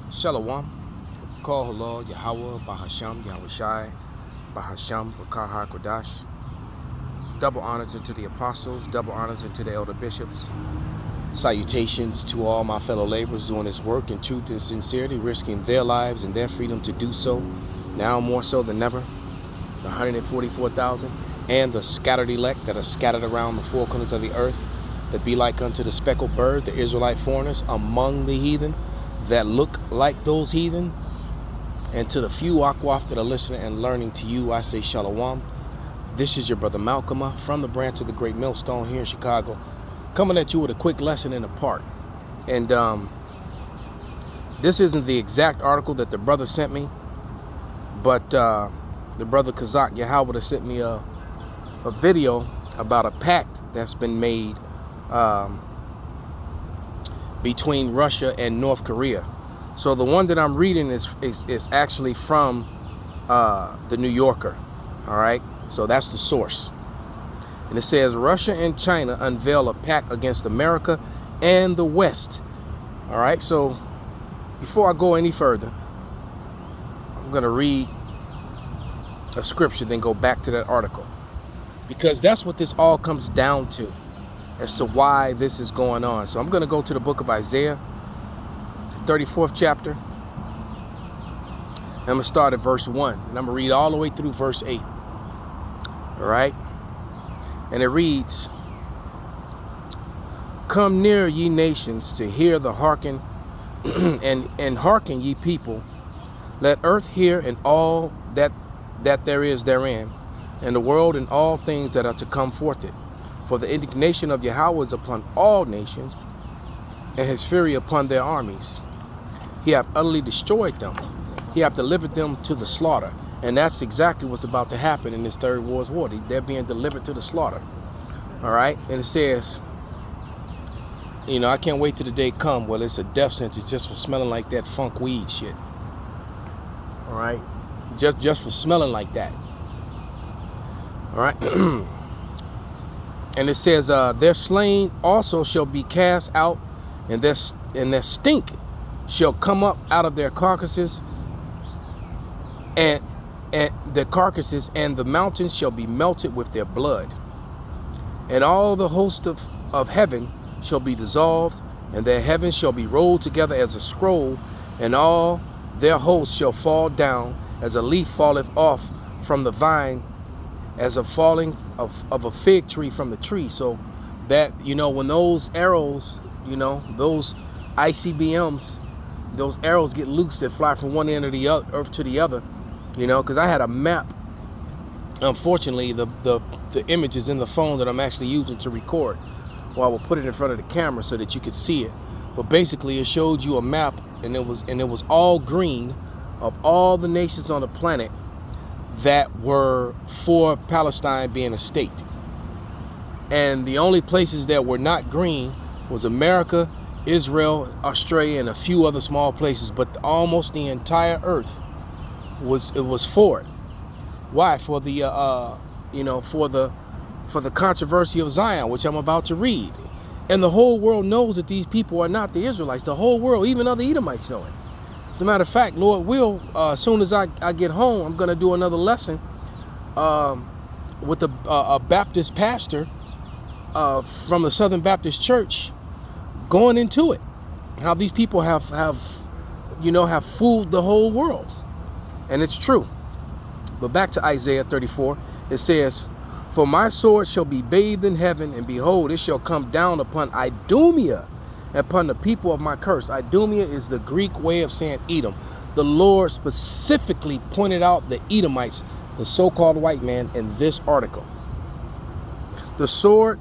Shalom, Call Halal, Yahweh, Bahasham, Yahweh Shai, Bahasham, Bakaha Kodash. Double honors unto the apostles, double honors unto the elder bishops. Salutations to all my fellow laborers doing this work in truth and sincerity, risking their lives and their freedom to do so, now more so than ever. The 144,000 and the scattered elect that are scattered around the four corners of the earth, that be like unto the speckled bird, the Israelite foreigners among the heathen, that look like those heathen. And to the few Akwaf that are listening and learning, to you I say Shalom. This is your brother Malcolm from the branch of the Great Millstone here in Chicago, coming at you with a quick lesson in a part. And this isn't the exact article that the brother sent me, but the brother Kazak Yahweh sent me a video about a pact that's been made between Russia and North Korea. So the one that I'm reading is actually from the New Yorker. All right, so that's the source. And it says, Russia and China unveil a pact against America and the West. All right, so before I go any further, I'm going to read a scripture, then go back to that article, because that's what this all comes down to as to why this is going on. So I'm going to go to the book of Isaiah, the 34th chapter. I'm going to start at verse 1, and I'm going to read all the way through verse 8. All right? And it reads, Come near, ye nations, to hear the hearken, and hearken, ye people. Let earth hear, and all that there is therein, and the world and all things that are to come forth it. For the indignation of Yahweh is upon all nations, and his fury upon their armies. He hath utterly destroyed them. He hath delivered them to the slaughter. And that's exactly what's about to happen in this third world's war. They're being delivered to the slaughter. All right? And it says, I can't wait till the day come. Well, it's a death sentence just for smelling like that funk weed shit. All right? Just for smelling like that. All right? And it says, their slain also shall be cast out, and their stink shall come up out of their carcasses, and the carcasses, and the mountains shall be melted with their blood. And all the host of heaven shall be dissolved, and their heavens shall be rolled together as a scroll, and all their hosts shall fall down as a leaf falleth off from the vine, as a falling of a fig tree from the tree. So that, when those arrows, those ICBMs, those arrows get loose that fly from one end of the earth to the other, because I had a map. Unfortunately, the image is in the phone that I'm actually using to record. Well, I will put it in front of the camera so that you could see it. But basically, it showed you a map, and it was all green of all the nations on the planet that were for Palestine being a state. And the only places that were not green was America, Israel, Australia, and a few other small places, but almost the entire earth was for it. Why? For the for the controversy of Zion, which I'm about to read. And the whole world knows that these people are not the Israelites. The whole world, even other Edomites, know it. As a matter of fact, Lord will, as soon as I get home, I'm going to do another lesson with a Baptist pastor from the Southern Baptist Church, going into it. How these people have fooled the whole world. And it's true. But back to Isaiah 34, it says, For my sword shall be bathed in heaven, and behold, it shall come down upon Idumea, upon the people of my curse. Idumea is the Greek way of saying Edom. The Lord specifically pointed out the Edomites, the so-called white man, in this article. The sword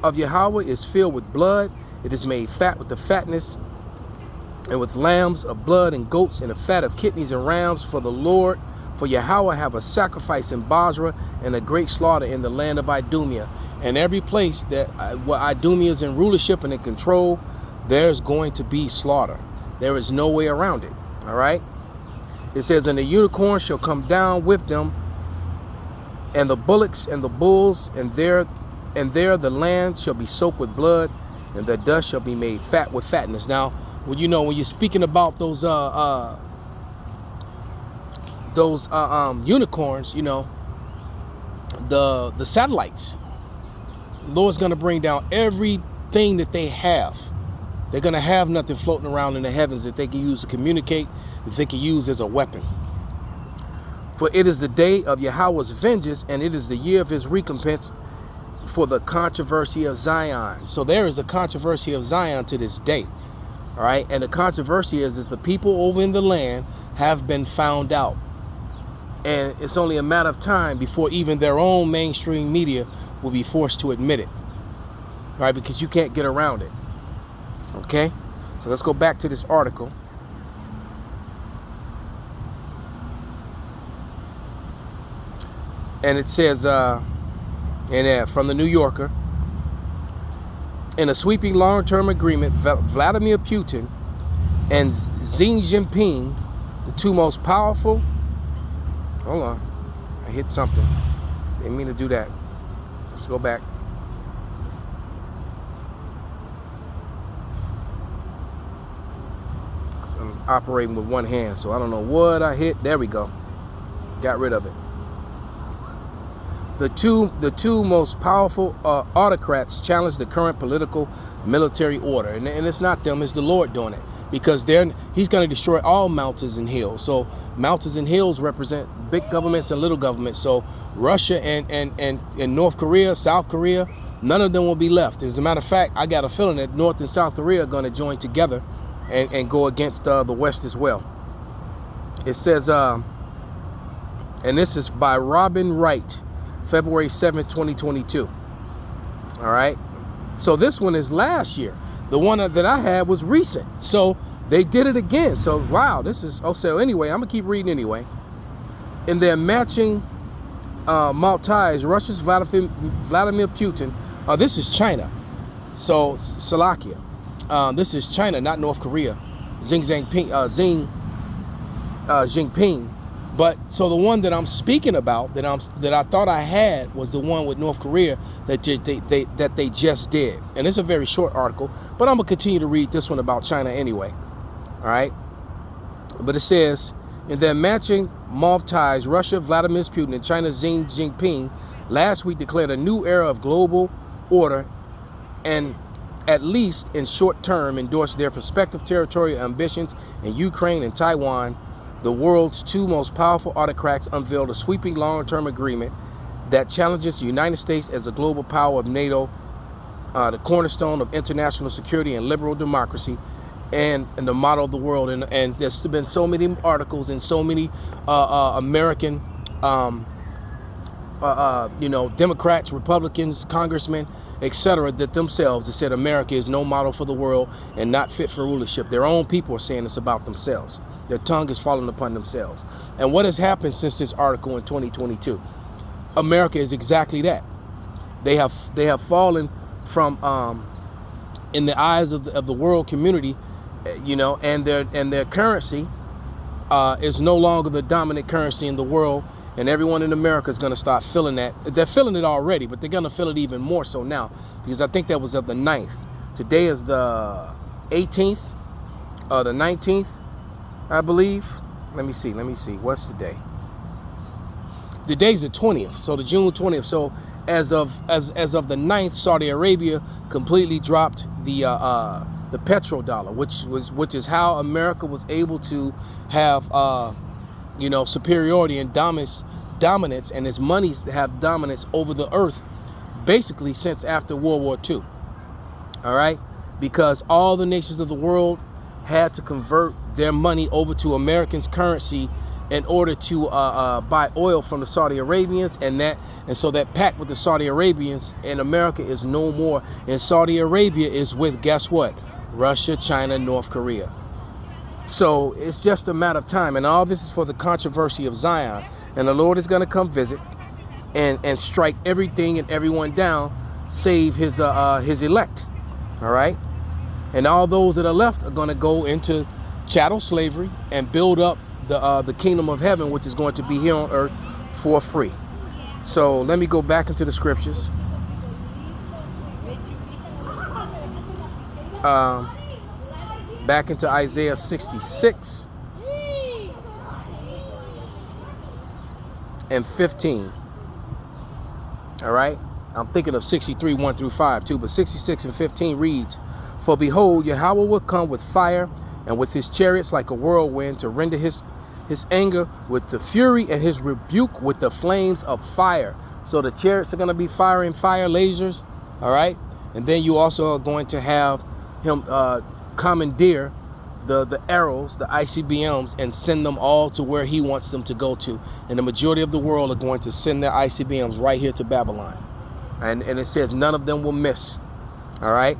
of Yahweh is filled with blood. It is made fat with the fatness, and with lambs of blood and goats, and the fat of kidneys and rams. For the Lord, for Yahweh have a sacrifice in Basra, and a great slaughter in the land of Idumea. And every place that where Idumea is in rulership and in control, there's going to be slaughter. There is no way around it. All right. It says, And the unicorn shall come down with them, and the bullocks and the bulls, and there the land shall be soaked with blood, and the dust shall be made fat with fatness. Now, when you're speaking about those unicorns, the satellites. The Lord's going to bring down everything that they have. They're going to have nothing floating around in the heavens that they can use to communicate, that they can use as a weapon. For it is the day of Yahweh's vengeance, and it is the year of his recompense for the controversy of Zion. So there is a controversy of Zion to this day. All right. And the controversy is that the people over in the land have been found out. And it's only a matter of time before even their own mainstream media will be forced to admit it. All right. Because you can't get around it. Okay. So let's go back to this article. And it says, from the New Yorker, in a sweeping long-term agreement, Vladimir Putin and Xi Jinping, the two most powerful, hold on, I hit something. Didn't mean to do that. Let's go back. I'm operating with one hand, so I don't know what I hit. There we go. Got rid of it. The two most powerful autocrats challenge the current political military order, and it's not them, it's the Lord doing it, because he's going to destroy all mountains and hills. So mountains and hills represent big governments and little governments. So Russia and North Korea, South Korea, none of them will be left. As a matter of fact, I got a feeling that North and South Korea are going to join together and go against the West as well. It says, and this is by Robin Wright, February 7th, 2022. All right. So this one is last year. The one that I had was recent. So they did it again. So, wow, this is, so anyway, I'm going to keep reading anyway. In their matching Maltese, Russia's Vladimir Putin, this is China. So, Slovakia. This is China, not North Korea. Xi Jinping. But so the one that I'm speaking about that I thought I had was the one with North Korea that they just did. And it's a very short article, but I'm gonna continue to read this one about China anyway. All right. But it says, in their matching Maltese ties, Russia, Vladimir Putin, and China, Xi Jinping, last week declared a new era of global order, and at least in short term endorsed their prospective territorial ambitions in Ukraine and Taiwan. The world's two most powerful autocrats unveiled a sweeping long-term agreement that challenges the United States as a global power of NATO, the cornerstone of international security and liberal democracy, and the model of the world. And there's been so many articles and so many American, Democrats, Republicans, congressmen, etc., that themselves have said America is no model for the world and not fit for rulership. Their own people are saying this about themselves. Their tongue is falling upon themselves. And what has happened since this article in 2022? America is exactly that. They have fallen from in the eyes of the world community, and their currency is no longer the dominant currency in the world. And everyone in America is going to start feeling that. They're feeling it already, but they're going to feel it even more so now, because I think that was of the 9th. Today is the 18th, the 19th, I believe. Let me see. What's the day? The day's the 20th, so the June 20th. So as of the 9th, Saudi Arabia completely dropped the petrodollar, which is how America was able to have superiority and dominance, and its monies have dominance over the earth basically since after World War II. All right, because all the nations of the world had to convert their money over to Americans' currency in order to buy oil from the Saudi Arabians, and so that pact with the Saudi Arabians and America is no more. And Saudi Arabia is with, guess what? Russia, China, North Korea. So it's just a matter of time, and all this is for the controversy of Zion. And the Lord is going to come visit and strike everything and everyone down, save his elect. All right, and all those that are left are going to go into chattel slavery and build up the kingdom of heaven, which is going to be here on earth for free. So let me go back into the scriptures. back into Isaiah 66 and 15. All right. I'm thinking of 63, 1 through 5 too, but 66 and 15 reads, "For behold, Yahweh will come with fire, and with his chariots like a whirlwind, to render his anger with the fury, and his rebuke with the flames of fire." So the chariots are going to be firing fire lasers. All right. And then you also are going to have him commandeer the arrows, the ICBMs, and send them all to where he wants them to go to. And the majority of the world are going to send their ICBMs right here to Babylon. And it says none of them will miss. All right.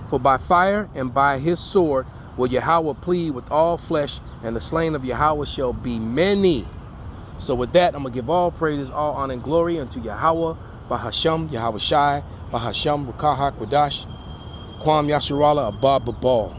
"For by fire and by his sword will Yahweh plead with all flesh, and the slain of Yahweh shall be many." So with that, I'm going to give all praises, all honor and glory unto Yahweh, Bahasham, Yahweh Shai, Bahasham, Rukahak, Wadash, Kwam Yasharala, Abba Babal.